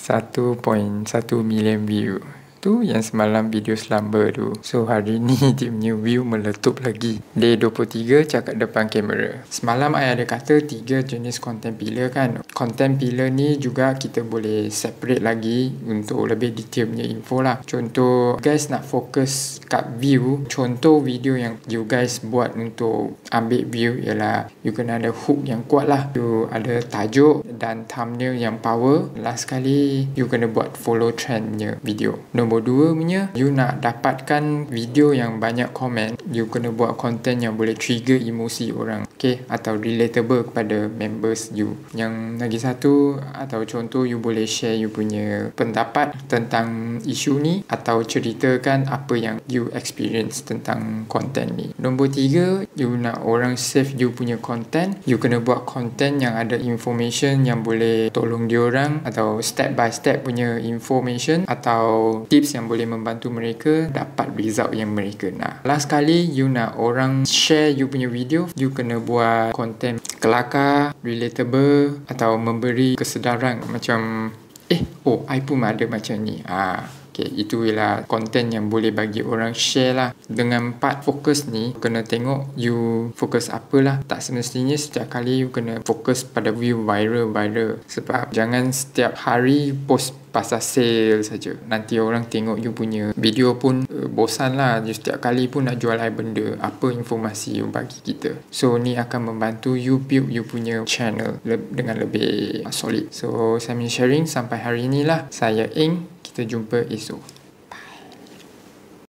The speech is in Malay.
1.1 million view. Tu yang semalam video slumber tu. So hari ni dia punya view meletup lagi. Day 23 cakap depan kamera. Semalam I ada kata 3 jenis content pillar kan. Content pillar ni juga kita boleh separate lagi untuk lebih detail punya info lah. Contoh guys nak fokus kat view. Contoh video yang you guys buat untuk ambil view ialah you kena ada hook yang kuat lah. You ada tajuk dan thumbnail yang power. Last kali you kena buat follow trend punya video. Nombor 2 punya, you nak dapatkan video yang banyak komen, you kena buat content yang boleh trigger emosi orang, okay? Atau relatable kepada members you. Yang lagi satu, atau contoh you boleh share you punya pendapat tentang isu ni, atau ceritakan apa yang you experience tentang content ni. Nombor 3, you nak orang save you punya content, you kena buat content yang ada information yang boleh tolong diorang, atau step by step punya information, atau tips yang boleh membantu mereka dapat result yang mereka nak. Last kali you nak orang share you punya video, you kena buat content kelakar, relatable, atau memberi kesedaran macam I pun ada macam ni. Okay, itu ialah konten yang boleh bagi orang share lah. Dengan part fokus ni, kena tengok you fokus apalah. Tak semestinya setiap kali you kena fokus pada view viral. Sebab jangan setiap hari post pasal sale saja. Nanti orang tengok you punya video pun bosan lah. You setiap kali pun nak jual benda. Apa informasi you bagi kita. So ni akan membantu you build you punya channel dengan lebih solid. So saya sharing sampai hari ni lah. Saya Ing. Kita jumpa esok.